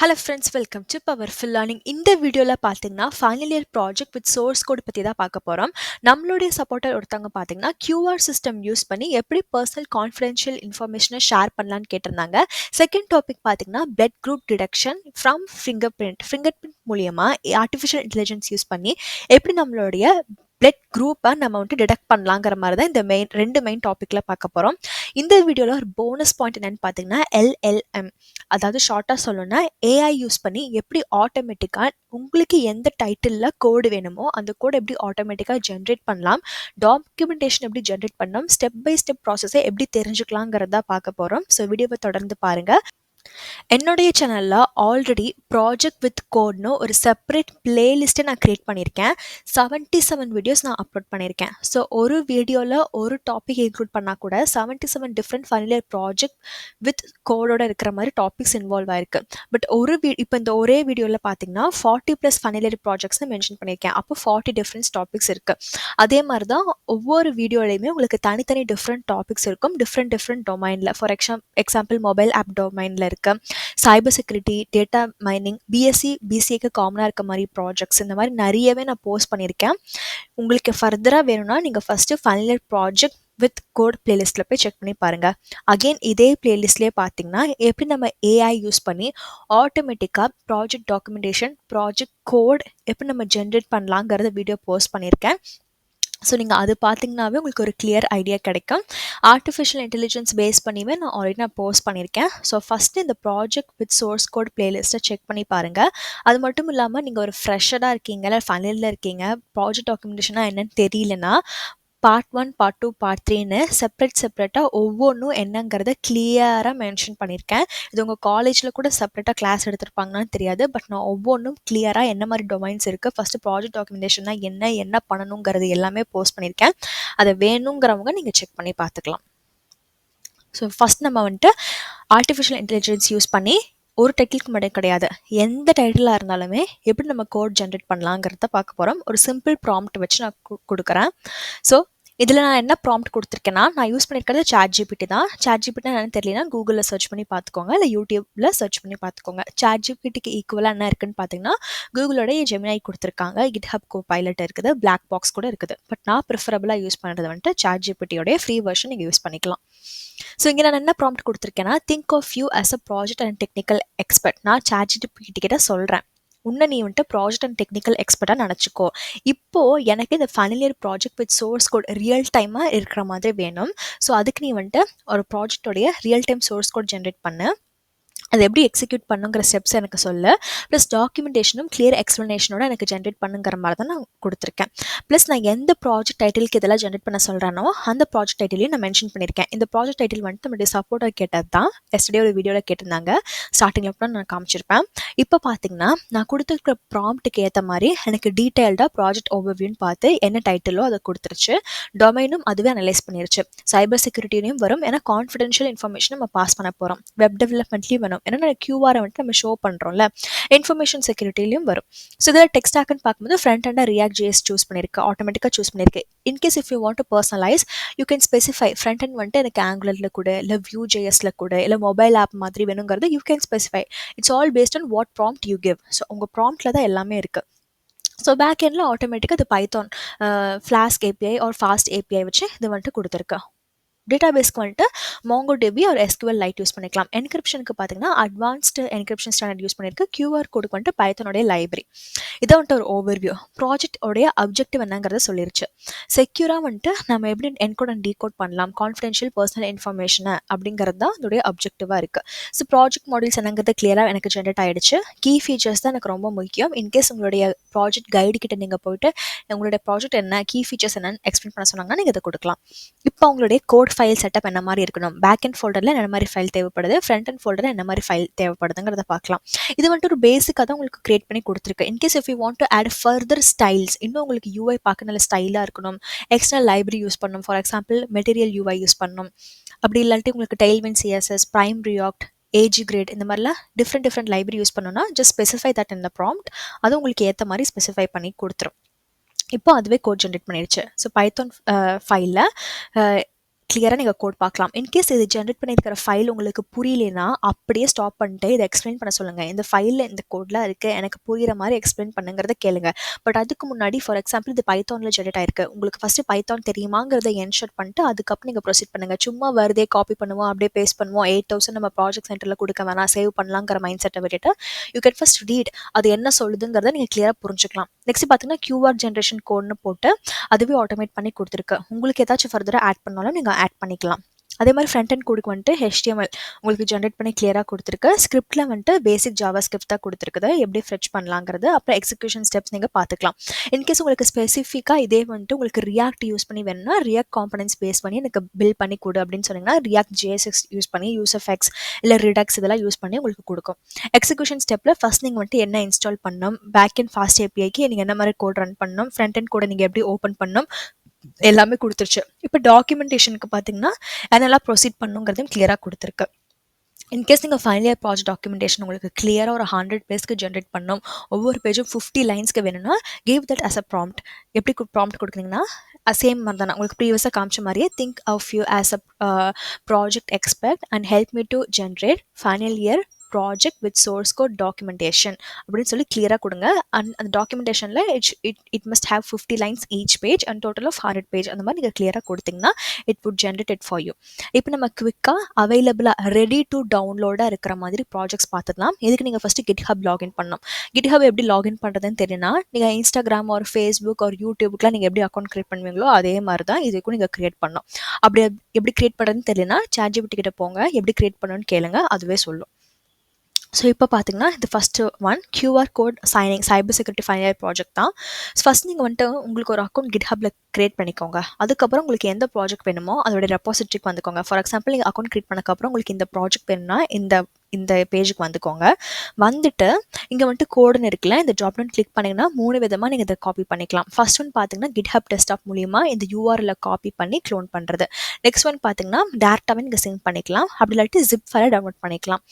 Hello friends, welcome to powerful learning. இந்த வீடியோவில் பார்த்தீங்கன்னா final year project with source code பற்றி தான் பார்க்க போகிறோம். நம்மளுடைய சப்போர்ட்டர் ஒருத்தவங்க பார்த்தீங்கன்னா QR சிஸ்டம் யூஸ் பண்ணி எப்படி பர்சனல் கான்ஃபிடென்ஷியல் இன்ஃபர்மேஷனை ஷேர் பண்ணலான்னு கேட்டிருந்தாங்க. செகண்ட் டாபிக் பார்த்தீங்கன்னா blood group detection from finger print மூலியமாக ஆர்டிஃபிஷியல் இன்டெலிஜென்ஸ் யூஸ் பண்ணி எப்படி நம்மளுடைய பிளட் குரூப்பை நம்ம டிடெக்ட் பண்ணலாங்கிற மாதிரி தான் இந்த ரெண்டு மெயின் டாப்பிக்கில் பார்க்க போகிறோம். இந்த வீடியோவில் ஒரு போனஸ் பாயிண்ட் என்னென்னு பார்த்தீங்கன்னா LLM, அதாவது ஷார்ட்டாக சொல்லணும்னா AI யூஸ் பண்ணி எப்படி ஆட்டோமேட்டிக்காக உங்களுக்கு எந்த டைட்டிலில் கோடு வேணுமோ அந்த கோடு எப்படி ஆட்டோமேட்டிக்காக ஜென்ரேட் பண்ணலாம், டாக்குமெண்டேஷன் எப்படி ஜென்ரேட் பண்ணலாம், ஸ்டெப் பை ஸ்டெப் ப்ராசஸை எப்படி தெரிஞ்சுக்கலாங்கிறதா பார்க்க போகிறோம். ஸோ வீடியோவை தொடர்ந்து பாருங்கள். என்னுடைய சேனலில் ஆல்ரெடி ப்ராஜெக்ட் வித் கோட்னு ஒரு செப்பரேட் பிளேலிஸ்ட்டை நான் க்ரியேட் பண்ணியிருக்கேன். 77 வீடியோஸ் நான் அப்லோட் பண்ணியிருக்கேன். ஸோ ஒரு வீடியோவில் ஒரு டாபிக் இன்க்ளூட் பண்ணால் கூட 77 different final year project with கோடோட இருக்கிற மாதிரி டாபிக்ஸ் இன்வால்வ் ஆயிருக்கு. பட் இப்போ இந்த ஒரே வீடியோவில் பார்த்தீங்கன்னா 40+ ஃபைனல் இயர் ப்ராஜெக்ட்ஸ்னு மென்ஷன் பண்ணியிருக்கேன். அப்போ 40 டிஃப்ரெண்ட் டாபிக்ஸ் இருக்குது. அதே மாதிரி தான் ஒவ்வொரு வீடியோலையுமே உங்களுக்கு தனித்தனி டிஃப்ரெண்ட் டாபிக்ஸ் இருக்கும், டிஃப்ரெண்ட் டொமைனில். ஃபார் எக்ஸாம்பிள் மொபைல் ஆப் டொமைனில் இருக்குது, cyber security, data mining, BSc BCAக்கு காமனாக இருக்க மாதிரி ப்ராஜெக்ட்ஸ், இந்த மாதிரி நிறையவே நான் போஸ்ட் பண்ணியிருக்கேன். உங்களுக்கு ஃபர்தராக வேணும்னா நீங்கள் first final year project with code பிளேலிஸ்ட்டில் போய் செக் பண்ணி பாருங்கள். அகெயின் இதே பிளேலிஸ்ட்லேயே பார்த்தீங்கன்னா எப்படி நம்ம AI யூஸ் பண்ணி ஆட்டோமேட்டிக்காக ப்ராஜெக்ட் டாக்குமெண்டேஷன், ப்ராஜெக்ட் கோட் எப்படி நம்ம ஜென்ரேட் பண்ணலாங்கிறத வீடியோ போஸ்ட் பண்ணியிருக்கேன். ஸோ நீங்கள் அது பார்த்தீங்கன்னாவே உங்களுக்கு ஒரு கிளியர் ஐடியா கிடைக்கும். ஆர்டிஃபிஷியல் இன்டெலிஜென்ஸ் பேஸ் பண்ணியுமே நான் ஆல்ரெடி போஸ்ட் பண்ணியிருக்கேன். ஸோ ஃபஸ்ட்டு இந்த ப்ராஜெக்ட் வித் சோர்ஸ் கோட் பிளேலிஸ்ட்டை செக் பண்ணி பாருங்கள். அது மட்டும் இல்லாமல் நீங்கள் ஒரு ஃப்ரெஷராக இருக்கீங்க, இல்லை ஃபைனலில் இருக்கீங்க, ப்ராஜெக்ட் டாக்குமெண்டேஷனாக என்னன்னு தெரியலனா பார்ட் 1, பார்ட் 2, பார்ட் 3ன்னு செப்பரேட்டாக ஒவ்வொன்றும் என்னங்கிறத கிளியராக மென்ஷன் பண்ணியிருக்கேன். இது உங்கள் காலேஜில் கூட செப்பரேட்டாக கிளாஸ் எடுத்திருப்பாங்கன்னு தெரியாது. பட் நான் ஒவ்வொன்றும் கிளியராக என்ன மாதிரி டொமைன்ஸ் இருக்குது, ஃபஸ்ட்டு ப்ராஜெக்ட் டாக்குமெண்டேஷன்னா என்ன பண்ணணுங்கிறது எல்லாமே போஸ்ட் பண்ணியிருக்கேன். அதை வேணுங்கிறவங்க நீங்கள் செக் பண்ணி பார்த்துக்கலாம். ஸோ ஃபஸ்ட் நம்ம ஆர்டிஃபிஷியல் இன்டெலிஜென்ஸ் யூஸ் பண்ணி ஒரு டைட்டிலுக்கு மட்டும் கிடையாது, எந்த டைட்டிலாக இருந்தாலுமே எப்படி நம்ம கோட் ஜென்ரேட் பண்ணலாங்கிறத பார்க்க போகிறோம். ஒரு சிம்பிள் ப்ராம்ப்ட் வச்சு நான் கொடுக்குறேன். ஸோ இதில் நான் என்ன ப்ராம்ப்ட் கொடுத்துருக்கேன்னா, நான் யூஸ் பண்ணியிருக்கிறது ChatGPT தான். ChatGPT என்னன்னு தெரியலனா கூகுளில் சர்ச் பண்ணி பார்த்துக்கோங்க, இல்லை யூடியூப்பில் சர்ச் பண்ணி பார்த்துக்கோங்க. ChatGPTக்கு ஈக்குவலாக என்ன இருக்குன்னு பார்த்தீங்கன்னா கூகுளோட ஜெமினாய் கொடுத்துருக்காங்க, GitHub Copilot இருக்குது, பிளாக் பாக்ஸ் கூட இருக்குது. பட் நான் ப்ரிஃபரபுளாக யூஸ் பண்ணுறது ChatGPTயோடைய ஃப்ரீ வெர்ஷன் நீங்கள் யூஸ் பண்ணிக்கலாம். ஸோ இங்கே நான் என்ன ப்ராம்ப்ட் கொடுத்துருக்கேன்னா, think of you as a project and technical expert. நான் ChatGPT கிட்ட சொல்கிறேன், உன்னை நீ ப்ராஜெக்ட் அண்ட் டெக்னிக்கல் எக்ஸ்பர்ட்டாக நினச்சிக்கோ. இப்போது எனக்கு இந்த final year project with source code real டைமாக இருக்கிற மாதிரி வேணும். ஸோ அதுக்கு நீ ஒரு ப்ராஜெக்டோடைய real time source code generate பண்ணு, அது எப்படி எக்ஸிக்யூட் பண்ணுங்கிற ஸ்டெப்ஸ் எனக்கு சொல்லு, ப்ளஸ் டாக்குமெண்டேஷனும் கிளியர் எக்ஸ்ப்ளனேஷனோட எனக்கு ஜென்ரேட் பண்ணுங்கிற மாதிரி தான் நான் கொடுத்துருக்கேன். ப்ளஸ் நான் எந்த ப்ராஜெக்ட் டைட்டிலுக்கு இதெல்லாம் ஜென்ரேட் பண்ண சொல்கிறேனோ அந்த ப்ராஜெக்ட் டைட்டிலையும் நான் மென்ஷன் பண்ணியிருக்கேன். இந்த ப்ராஜெக்ட் டைட்டில் நம்மளுடைய சப்போர்ட்டர் கேட்டது தான். எஸ்டர்டே ஒரு வீடியோவில் கேட்டிருந்தாங்க, ஸ்டார்டிங்கில் கூட நான் காமிச்சிருப்பேன். இப்போ பார்த்தீங்கன்னா நான் கொடுத்துருக்கிற ப்ராம்ப்ட்டுக்கு ஏற்ற மாதிரி எனக்கு டீட்டெயில்டாக ப்ராஜெக்ட் ஓவர்வியூன்னு பார்த்து என்ன டைட்டிலோ அதை கொடுத்துருச்சு. டொமைனும் அதுவே அனலைஸ் பண்ணிருச்சு. சைபர் செக்யூரிட்டிலையும் வரும், ஏன்னா கான்ஃபிடென்ஷியல் இன்ஃபர்மேஷன் நம்ம பாஸ் பண்ண போகிறோம். வெப் டெவலப்மெண்ட்லேயும் வரும், ஏன்னா QR நம்ம ஷோ பண்ணுறோம்ல. இன்ஃபர்மேஷன் செக்யூரிட்டிலையும் வரும். ஸோ இதில் டெக்ஸ்ட் ஆக்குன்னு பார்க்கும்போது ஃப்ரண்ட் அண்ட் React.js சூஸ் பண்ணியிருக்கு, ஆட்டோமேட்டிக்காக சூஸ் பண்ணியிருக்கு. In case if you want to personalise, you can specify front and எனக்கு Angularல கூட, இல்லை Vue.jsல கூட, இல்லை மொபைல் ஆப் மாதிரி வேணுங்கிறது you can specify. It's all based on what prompt you give. So உங்கள் ப்ராம்ப்டில் தான் எல்லாமே இருக்குது. ஸோ பேக் எண்டில் ஆட்டோமேட்டிக்காக அது Python Flask API or fast API வச்சு இது கொடுத்துருக்கு. டேட்டாபேஸ்க்கு MongoDB ஒரு SQL லைட் யூஸ் பண்ணிக்கலாம். என்கிரிப்ஷனுக்கு பார்த்தீங்கன்னா அட்வான்ஸ்டு என்கிரிப்ஷன் ஸ்டாண்டர்ட் யூஸ் பண்ணியிருக்கு. QR கோடுக்கு பைத்தனோடைய லைப்ரரி. இதை ஒரு ஓவர்வியூ. ப்ராஜெக்ட் உடைய அப்ஜெக்டிவ் என்னங்கிறத சொல்லிருச்சு. செக்யூராக நம்ம எப்படி என்கோட் அண்ட் டீகோட் பண்ணலாம், கான்ஃபிடென்ஷியல் பர்சனல் இன்ஃபர்மேஷனை அப்படிங்கிறது தான் இதோடைய அப்ஜெக்டிவாக இருக்குது. ஸோ ப்ராஜெக்ட் மாடல்ஸ் என்னங்கிறது கிளியராக எனக்கு ஜென்ரேட் ஆகிடுச்சு. கீ ஃபீச்சர்ஸ் தான் எனக்கு ரொம்ப முக்கியம். இன்கேஸ் உங்களுடைய ப்ராஜெக்ட் கைடு கிட்ட நீங்கள் போயிட்டு உங்களுடைய ப்ராஜெக்ட் என்ன, கீ ஃபீச்சர்ஸ் என்னன்னு எக்ஸ்பிளைன் பண்ண சொன்னாங்கன்னா நீங்கள் இதை கொடுக்கலாம். இப்போ உங்களுடைய கோட் ஃபைல் செட்டப் என்ன மாதிரி இருக்கணும், பேக் அண்ட் ஃபோல்டரில் என்ன மாதிரி ஃபைல் தேவைப்படுது, ஃப்ரண்ட் அண்ட் ஃபோல்டரில் என்ன மாதிரி ஃபைல் தேவைப்படுதுங்கிறத பார்க்கலாம். இது ஒரு பேசிக்காக தான் உங்களுக்கு கிரியேட் பண்ணி கொடுத்துருக்கு. In case if you want to add further styles, இன்னும் உங்களுக்கு UI பார்க்க நல்ல ஸ்டைலாக இருக்கணும், எக்ஸ்டர்னல் லைப்ரரி யூஸ் பண்ணணும். For example material UI use பண்ணணும். அப்படி இல்லாட்டி உங்களுக்கு Tailwind CSS, Prime React, AG Grid இந்த மாதிரிலாம் டிஃப்ரெண்ட் லைப்ரரி யூஸ் பண்ணணும்னா just specify that in the prompt. அது உங்களுக்கு ஏற்ற மாதிரி ஸ்பெசிஃபை பண்ணி கொடுத்துரும். இப்போ அதுவே கோட் ஜென்ரேட் பண்ணிடுச்சு. ஸோ பைத்தான் ஃபைலில் கிளியரா நீங்க கோட் பார்க்கலாம். இன்கேஸ் இது ஜெனரேட் பண்ணியிருக்கிற ஃபைல் உங்களுக்கு புரியலைன்னா, அப்படியே ஸ்டாப் பண்ணிட்டு இத எக்ஸ்ப்ளைன் பண்ண சொல்லுங்க. இந்த ஃபைல்ல இந்த கோட்லாம் இருக்கு. எனக்கு புரியிற மாரி எக்ஸ்ப்ளைன் பண்ணுங்கிறத கேளுங்க. பட் அதுக்கு முன்னாடி ஃபார் எக்ஸாம்பிள் இது பைத்தான்ல ஜெனரேட் ஆயிருக்கு. உங்களுக்கு ஃபர்ஸ்ட்டு பைத்தான் தெரியுமாங்கிறத என்ஷூர் பண்ணிட்டு அதுக்கப்புறம் நீங்க ப்ரொசீட் பண்ணுங்க. சும்மா வருதே காப்பி பண்ணுவோம், அப்படியே பேஸ்ட் பண்ணுவோம். 8000 நம்ம ப்ராஜெக்ட் சென்டர்ல குடுக்க வேணாம், சேவ் பண்ணலாங்கிற மைண்ட் செட்ட விட்டுட்டு, யூ கேன் ஃபர்ஸ்ட் ரீட். அது என்ன சொல்லுதுங்கிறத நீங்க கிளியரா புரிஞ்சுக்கலாம். நெக்ஸ்ட் பார்த்தீங்கன்னா, கியூஆர் ஜெனரேஷன் கோட்ன்னு போட்டு அதுவே ஆட்டோமேட் பண்ணி குடுத்துருக்கு. உங்களுக்கு ஏதாச்சும் ஃபர்தரா ஆட் பண்ணாலும் நீங்க ஆட் பண்ணிக்கலாம். அதே மாதிரி ஃப்ரண்ட் அண்ட் கோடுக்கு வந்துட்டு HTML உங்களுக்கு ஜெனரேட் பண்ணி கிளியராக கொடுத்துருக்கு. ஸ்கிரிப்ட்ல வந்துட்டு பேசிக் ஜாவா ஸ்கிரிப்ட் தான் கொடுத்துருக்குது. எப்படி ஃபெட்ச் பண்ணலாங்கிறது, அப்புறம் எக்ஸிக்யூஷன் ஸ்டெப்ஸ் நீங்கள் பார்த்துக்கலாம். இன்கேஸ் உங்களுக்கு ஸ்பெசிஃபிக்காக இதே வந்துட்டு உங்களுக்கு ரியாக்ட் யூஸ் பண்ணி வேணும்னா, ரியாக்ட் காம்பனன்ட்ஸ் பேஸ் பண்ணி எனக்கு பில்ட் பண்ணி கொடு அப்படின்னு சொன்னீங்கன்னா, ரியாக்ட் JSX யூஸ் பண்ணி யூஸ்எஃப்எக்ஸ் இல்லை ரிடக்ஸ் இதெல்லாம் யூஸ் பண்ணி உங்களுக்கு கொடுக்கும். எக்ஸிக்யூஷன் ஸ்டெப்பில் ஃபர்ஸ்ட் நீங்கள் வந்துட்டு என்ன இன்ஸ்டால் பண்ணணும், பேக் அண்ட் ஃபாஸ்ட் APIக்கு நீங்கள் என்ன மாதிரி கோட் ரன் பண்ணணும், ஃப்ரண்ட் அண்ட் கோடை நீங்கள் எப்படி ஓப்பன் பண்ணணும், எல்லாமே கொடுத்துருச்சு. இப்போ டாக்குமெண்டேஷனுக்கு பார்த்தீங்கன்னா என்னெல்லாம் ப்ரொசீட் பண்ணுங்கிறதையும் கிளியராக கொடுத்துருக்கு. இன்கேஸ் நீங்கள் ஃபைனல் இயர் ப்ராஜெக்ட் டாக்குமெண்டேஷன் உங்களுக்கு கிளியராக ஒரு 100 பேஜ்க்கு ஜென்ரேட் பண்ணணும், ஒவ்வொரு பேஜும் 50 லைன்ஸ்க்கு வேணும்னா, give that as a prompt. எப்படி ப்ராம்ப்ட் கொடுக்குறீங்கன்னா, சேம் மாதிரி தான் உங்களுக்கு ப்ரீவியஸாக காமிச்ச மாதிரியே, think of you as a project expert and help me to generate final year project with source code documentation அப்படின்னு சொல்லி கிளியராக கொடுங்க. அண்ட் அந்த டாக்குமெண்டேஷனில் it must have 50 lines each page and total of 100 page. அந்த மாதிரி நீங்கள் கிளியராக கொடுத்தீங்கன்னா it would generate it for you. இப்போ நம்ம குவிக்காக அவைலபிளாக ரெடி டு டவுன்லோடாக இருக்கிற மாதிரி ப்ராஜெக்ட்ஸ் பார்த்துக்கலாம். இதுக்கு நீங்கள் ஃபஸ்ட்டு GitHub லாகின் பண்ணணும். GitHub எப்படி லாகின் பண்ணுறதுன்னு தெரியும்னா, நீங்கள் இன்ஸ்டாகிராம் ஒரு ஃபேஸ்புக் ஒரு யூடியூப்க்குலாம் நீங்கள் எப்படி அக்கௌண்ட் கிரியேட் பண்ணுவீங்களோ அதே மாதிரி தான் இதுக்கும் நீங்கள் கிரியேட் பண்ணணும். அப்படி எப்படி கிரியேட் பண்ணுறதுன்னு தெரியலனா ChatGPT கிட்ட போங்க, எப்படி கிரியேட் பண்ணணும்னு கேளுங்க, அதுவே சொல்லும். ஸோ இப்போ பார்த்தீங்கன்னா இது first one QR code signing cyber security final year project தான். ஃபஸ்ட் நீங்கள் வந்துட்டு உங்களுக்கு ஒரு அக்கௌண்ட் GitHubல கிரியேட் பண்ணிக்கோங்க. அதுக்கப்புறம் உங்களுக்கு எந்த ப்ராஜெக்ட் வேணுமோ அதோட ரெபாசிட்டரிக்கு வந்துக்கோங்க. ஃபார் எக்ஸாம்பிள் நீங்கள் அக்கௌண்ட் கிரியேட் பண்ணக்கப்புறம் உங்களுக்கு இந்த ப்ராஜெக்ட் வேணும்னா இந்த பேஜுக்கு வந்துக்கோங்க. வந்துட்டு இங்கே வந்துட்டு கோடுன்னு இருக்குல்ல, இந்த ட்ராப் டவுன் கிளிக் பண்ணிங்கன்னா 3 விதமாக நீங்கள் இதை காப்பி பண்ணிக்கலாம். ஃபர்ஸ்ட் ஒன் பார்த்தீங்கன்னா GitHub டெஸ்க்டாப் மூலிமா இந்த URL காப்பி பண்ணி க்ளோன் பண்ணுறது. நெக்ஸ்ட் ஒன் பார்த்தீங்கன்னா டேரெக்டாகவே நீங்கள் சேவ் பண்ணிக்கலாம், அப்படி இல்லாட்டி ஜிப் ஃபைலை டவுன்லோட் பண்ணிக்கலாம்.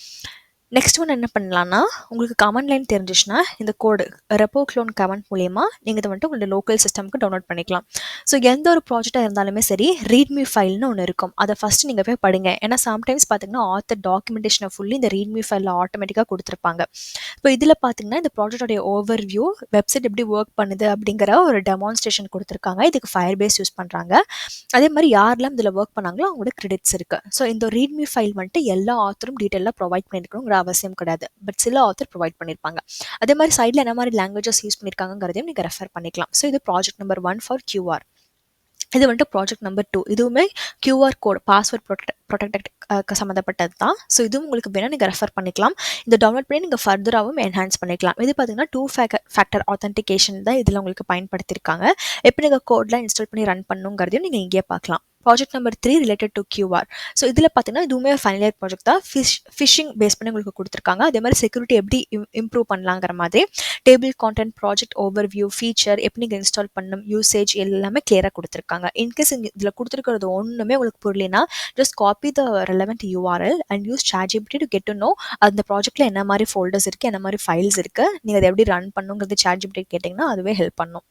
நெக்ஸ்ட் ஒன் என்ன பண்ணலான்னா, உங்களுக்கு கமெண்ட் லைன் தெரிஞ்சிச்சுன்னா இந்த கோடு ரெப்போ க்ளோன் கமெண்ட் மூலியமாக நீங்கள் இதை வந்துட்டு உங்களோட லோக்கல் சிஸ்டமுக்கு டவுன்லோட் பண்ணிக்கலாம். ஸோ எந்த ஒரு ப்ராஜெக்டாக இருந்தாலுமே சரி, ரீட்மி ஃபைல்னு ஒன்று இருக்கும். அதை ஃபஸ்ட்டு நீங்கள் போய் படிங்க. ஏன்னா சம்டைம்ஸ் பார்த்தீங்கன்னா ஆத்தர் டாக்குமெண்டேஷனை ஃபுல்லி இந்த ரீட்மி ஃபைலில் ஆட்டோமேட்டிக்காக கொடுத்துருப்பாங்க. இப்போ இதில் பார்த்தீங்கன்னா இந்த ப்ராஜெக்டோடைய ஓவர் வியூ, வெப்சைட் எப்படி ஒர்க் பண்ணுது அப்படிங்கிற ஒரு டெமான்ஸ்ட்ரேஷன் கொடுத்துருக்காங்க. இதுக்கு Firebase யூஸ் பண்ணுறாங்க. அதே மாதிரி யாரெல்லாம் இதில் ஒர்க் பண்ணாங்களோ அவங்களோட கிரெடிட்ஸ் இருக்குது. ஸோ இந்த ரீட்மி ஃபைல் வந்துட்டு எல்லா ஆத்தரும் டீட்டெயிலாக ப்ரொவைட் பண்ணியிருக்கணுங்கிற அவசியம் கிடையாது. பட் சில ஆத்தர் ப்ரொவைட் பண்ணியிருப்பாங்க. அதே மாதிரி சைடில் என்ன மாதிரி லாங்குவேஜஸ் யூஸ் பண்ணியிருக்காங்கிறதையும் நீங்கள் ரெஃபர் பண்ணிக்கலாம். ஸோ இது ப்ராஜெக்ட் நம்பர் 1 ஃபார் QR. இது வந்துட்டு ப்ராஜெக்ட் நம்பர் 2. இதுவுமே QR கோட் பாஸ்வேர்ட் ப்ரொடெக்ட் சம்மந்தப்பட்டது தான். ஸோ இதுவும் உங்களுக்கு வேணால் நீங்கள் ரெஃபர் பண்ணிக்கலாம். இந்த டவுன்லோட் பண்ணி நீங்கள் ஃபர்தராகவும் என்ஹான்ஸ் பண்ணிக்கலாம். இது பார்த்தீங்கன்னா 2 ஃபேக்டர் ஆத்தென்டிகேஷன் தான் இதில் உங்களுக்கு பயன்படுத்தியிருக்காங்க. எப்படி நீங்கள் கோட்லாம் இன்ஸ்டால் பண்ணி ரன் பண்ணுங்கிறதையும் நீங்கள் இங்கேயே பார்க்கலாம். Project number 3 related to QR. So இதில் பார்த்தீங்கன்னா இதுவுமே ஃபைனல் இயர் ப்ராஜெக்ட் தான். ஃபிஷிங் பேஸ் பண்ணி உங்களுக்கு கொடுத்துருக்காங்க. அதே மாதிரி செக்யூரிட்டி எப்படி இம்ப்ரூவ் பண்ணலாங்கிற மாதிரி table content, project over view, feature எப்படி நீங்கள் இன்ஸ்டால் பண்ணணும், யூசேஜ் எல்லாமே கிளியராக கொடுத்துருக்காங்க. இன்கேஸ் இதில் கொடுத்துருக்கிறது ஒன்றுமே உங்களுக்கு புரியலனா, just copy the relevant URL and use ChatGPT to get to know அந்த ப்ராஜெக்ட்டில் என்ன மாதிரி ஃபோல்டர்ஸ் இருக்குது, என்ன மாதிரி ஃபைல்ஸ் இருக்குது, நீங்கள் அதை எப்படி ரன் பண்ணுங்கிறது ChatGPT கேட்டிங்கன்னா அதுவே ஹெல்ப் பண்ணும்.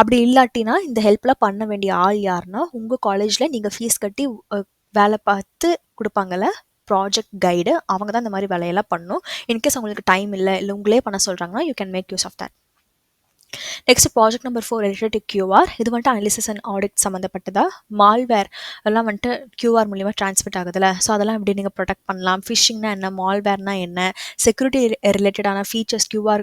அப்படி இல்லாட்டினா இந்த ஹெல்ப்லாம் பண்ண வேண்டிய ஆள் யாருன்னா, உங்கள் காலேஜில் நீங்கள் ஃபீஸ் கட்டி வேலை பார்த்து கொடுப்பாங்கல்ல ப்ராஜெக்ட் கைடு, அவங்க தான் இந்த மாதிரி வேலையெல்லாம் பண்ணணும். இன்கேஸ் அவங்களுக்கு டைம் இல்லை உங்களே பண்ண சொல்கிறாங்கன்னா you can make use of that. Next project number 4 related to QR. இது வந்துட்டு அனாலிசிஸ் அண்ட் ஆடிட் சம்மந்தப்பட்டதா. மால்வேர் எல்லாம் வந்துட்டு QR மூலிமா டிரான்ஸ்மிட் ஆகுதுல்ல, ஸோ அதெல்லாம் எப்படி நீங்கள் ப்ரொடெக்ட் பண்ணலாம், ஃபிஷிங்னா என்ன, மால்வேர்னா என்ன, செக்யூரிட்டி ரிலேட்டடான ஃபீச்சர்ஸ் QR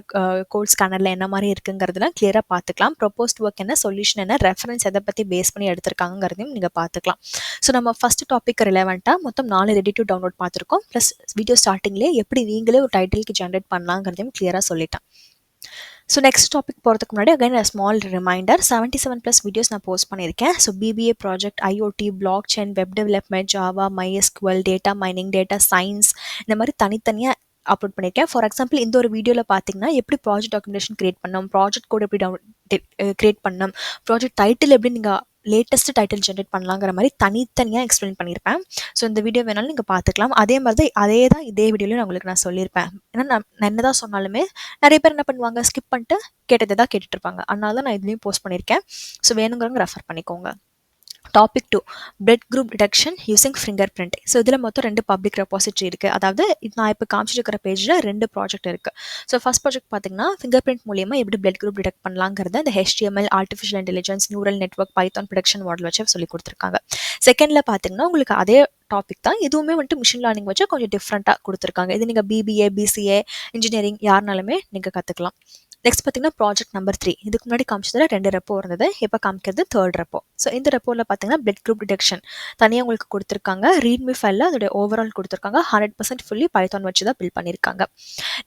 கோட் ஸ்கேனரில் என்ன மாதிரி இருக்குங்கிறதுலாம் கிளியராக பார்த்துக்கலாம். ப்ரொபோஸ்ட் ஒர்க் என்ன, சொல்யூஷன் என்ன, ரெஃபரன்ஸ் எதை பற்றி பேஸ் பண்ணி எடுத்திருக்காங்கிறதையும் நீங்கள் பார்த்துக்கலாம். ஸோ நம்ம ஃபஸ்ட் டாபிக் ரிலவெண்ட்டாக மொத்தம் 4 ரெடி டு டவுன்லோட் பார்த்துருக்கோம். ப்ளஸ் வீடியோ ஸ்டார்டிங்லேயே எப்படி நீங்களே ஒரு டைட்டிலுக்கு ஜென்ரேட் பண்ணலாங்கிறதையும் கிளியராக சொல்லிட்டேன். ஸோ நெக்ஸ்ட் டாபிக் போகிறதுக்கு முன்னாடி அகைன் ஸ்மால் ரிமைண்டர், 77+ வீடியோஸ் நான் போஸ்ட் பண்ணியிருக்கேன். So BBA project, IoT, block chain, web development, Java, MySQL, data mining, data science, இந்த மாதிரி தனித்தனியாக அப்லோட் பண்ணியிருக்கேன். ஃபார் எக்ஸாம்பிள் இந்த ஒரு வீடியோவில் பார்த்தீங்கன்னா எப்படி ப்ராஜெக்ட் டாக்குமெண்டேஷன் கிரியேட் பண்ணணும், ப்ராஜெக்ட் கோட் எப்படி கிரியேட் பண்ணணும், ப்ராஜெக்ட் டைட்டில் எப்படி நீங்கள் லேட்டஸ்ட் டைட்டில் ஜென்ரேட் பண்ணலாங்கிற மாதிரி தனித்தனியாக எக்ஸ்பிளைன் பண்ணியிருப்பேன். ஸோ இந்த வீடியோ வேணாலும் நீங்கள் பார்த்துக்கலாம். அதே மாதிரி தான் இதே வீடியோலையும் உங்களுக்கு நான் சொல்லியிருப்பேன். ஏன்னா நான் என்ன தான் சொன்னாலுமே நிறைய பேர் என்ன பண்ணுவாங்க, ஸ்கிப் பண்ணிட்டு கேட்டதை தான் கேட்டுட்டு இருப்பாங்க. அதனால தான் நான் இதுலேயும் போஸ்ட் பண்ணியிருக்கேன். ஸோ வேணுங்கிறவங்க ரெஃபர் பண்ணிக்கோங்க. Topic 2 blood group detection using finger print. So இதில் மொத்தம் 2 பப்ளிக் ரெபாசிட்டரி இருக்குது. அதாவது நான் இப்போ காமிச்சிருக்கிற பேஜில் 2 ப்ராஜெக்ட் இருக்குது. ஸோ ஃபர்ஸ்ட் ப்ராஜெக்ட் பார்த்தீங்கன்னா ஃபிங்கர் பிரிண்ட் மூலியமாக எப்படி பிளட் குரூப் டிடெக்ட் பண்ணலாங்கிறத இந்த HTML artificial intelligence neural network Python production model வச்சு சொல்லி கொடுத்துருக்காங்க. செகண்டில் பார்த்தீங்கன்னா உங்களுக்கு அதே டாபிக் தான், இதுவுமே வந்துட்டு மிஷின் லேர்னிங் வச்சு கொஞ்சம் டிஃப்ரெண்ட்டாக கொடுத்துருக்காங்க. இது நீங்கள் BBA BCA இன்ஜினியரிங் யாருனாலுமே நீங்கள் கற்றுக்கலாம். நெக்ஸ்ட் பார்த்தீங்கன்னா ப்ராஜெக்ட் நம்பர் 3. இதுக்கு முன்னாடி காமிச்சதுல 2 ரெப்போ இருந்தது, இப்போ காமிக்கிறது 3rd ரெப்போ. ஸோ இந்த ரெப்போவில் பார்த்தீங்கன்னா பிளட் குரூப் டிடெக்ஷன் தனியாக உங்களுக்கு கொடுத்துருக்காங்க. ரீட்மி ஃபைலில் அதோட ஓவரால் கொடுத்துருக்காங்க. 100% ஃபுல்லி பைத்தான் வச்சு தான் பில்ட் பண்ணியிருக்காங்க.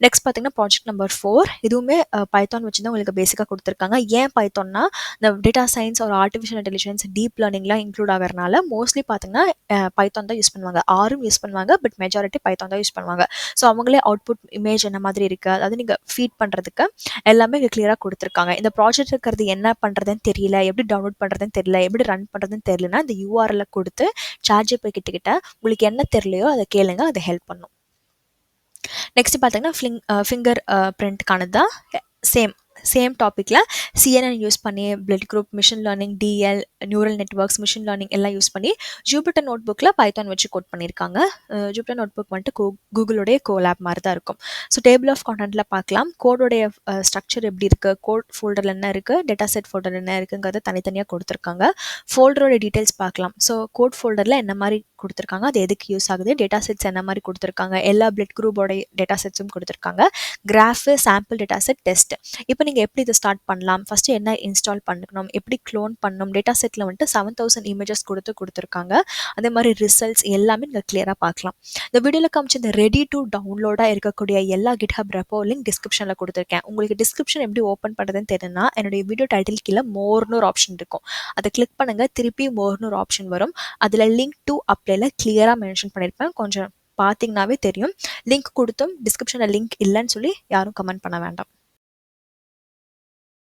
நெக்ஸ்ட் பார்த்தீங்கன்னா ப்ராஜெக்ட் நம்பர் 4. இதுவுமே பைத்தான் வச்சு தான் உங்களுக்கு பேசிக்காக கொடுத்துருக்காங்க. ஏன் பைத்தான்னா இந்த டேட்டா சயின்ஸ் ஒரு ஆர்டிஃபிஷியல் இன்டெலிஜென்ஸ் டீப் லேர்னிங்லாம் இன்க்ளூட் ஆகிறனால மோஸ்ட்லி பார்த்தீங்கன்னா பைத்தான் தான் யூஸ் பண்ணுவாங்க. ஆரும் யூஸ் பண்ணுவாங்க, பட் மெஜாரிட்டி பைத்தான் தான் யூஸ் பண்ணுவாங்க. ஸோ அவங்களே அவுட்புட் இமேஜ் என்ன மாதிரி இருக்குது, அதாவது நீங்கள் ஃபீட் பண்ணுறதுக்கு எல்லாமே இங்கே கிளியராக கொடுத்துருக்காங்க. இந்த ப்ராஜெக்ட் இருக்கிறது என்ன பண்ணுறதுன்னு தெரியல, எப்படி டவுன்லோட் பண்ணுறதுன்னு தெரியல, எப்படி ரன் பண்ணுறதுன்னு தெரியலனா இந்த URL கொடுத்து ChatGPT கிட்ட உங்களுக்கு என்ன தெரியலையோ அதை கேளுங்க, அதை ஹெல்ப் பண்ணும். நெக்ஸ்ட் பார்த்தீங்கன்னா ஃபிங்கர் பிரிண்ட்கானது தான். சேம் டாப்பிக்கில் CNN யூஸ் பண்ணி blood group machine learning DL neural networks machine learning எல்லாம் யூஸ் பண்ணி ஜூபிட்டர் நோட் புக்கில் பைத்தான் வச்சு கோட் பண்ணியிருக்காங்க. ஜூபிட்டர் நோட் புக் வந்துட்டு கூகுளோடைய கோலாப் மாதிரி தான் இருக்கும். ஸோ டேபிள் ஆஃப் கான்டென்ட்டில் பார்க்கலாம் கோடோடைய ஸ்ட்ரக்சர் எப்படி இருக்குது, கோட் ஃபோல்டரில் என்ன இருக்குது, டேட்டா செட் ஃபோல்டர் என்ன இருக்குங்கிறத தனித்தனியாக கொடுத்துருக்காங்க. ஃபோல்டரோட டீட்டெயில்ஸ் பார்க்கலாம். ஸோ கோட் ஃபோல்டரில் என்ன மாதிரி கொடுத்துருக்காங்க, அது எதுக்கு யூஸ் ஆகுது, டேட்டா செட்ஸ் என்ன மாதிரி கொடுத்துருக்காங்க, எல்லா பிளட் குரூப்போட டேட்டா செட்ஸும் கொடுத்துருக்காங்க. Graph sample data set test. இப்போ நீங்கள் எப்படி இதை ஸ்டார்ட் பண்ணலாம், ஃபஸ்ட்டு என்ன இன்ஸ்டால் பண்ணிக்கணும், எப்படி க்ளோன் பண்ணணும், டேட்டா செட்டில் வந்துட்டு 7000 இமேஜஸ் கொடுத்துருக்காங்க. அதே மாதிரி ரிசல்ட்ஸ் எல்லாமே நீங்கள் கிளியராக பார்க்கலாம். இந்த வீடியோவில் காமிச்சு இந்த ரெடி டு டவுன்லோடாக இருக்கக்கூடிய எல்லா GitHub ரெப்போ லிங்க் டிஸ்கிரிப்ஷனில் கொடுத்துருக்கேன். உங்களுக்கு டிஸ்கிரிப்ஷன் எப்படி ஓப்பன் பண்ணுறதுன்னு தெரியும்னா என்னுடைய வீடியோ டைட்டில் கீழே மோர்னு ஒரு ஆப்ஷன் இருக்கும், அதை கிளிக் பண்ணுங்கள். திருப்பி மோர்னு ஒரு ஆப்ஷன் வரும், அதில் லிங்க் டு அப்ளைல கிளியராக மென்ஷன் பண்ணியிருப்பேன். கொஞ்சம் பார்த்தீங்கன்னாவே தெரியும். லிங்க் கொடுத்தும் டிஸ்கிரிப்ஷனில் லிங்க் இல்லைன்னு சொல்லி யாரும் கமெண்ட் பண்ண வேண்டாம்.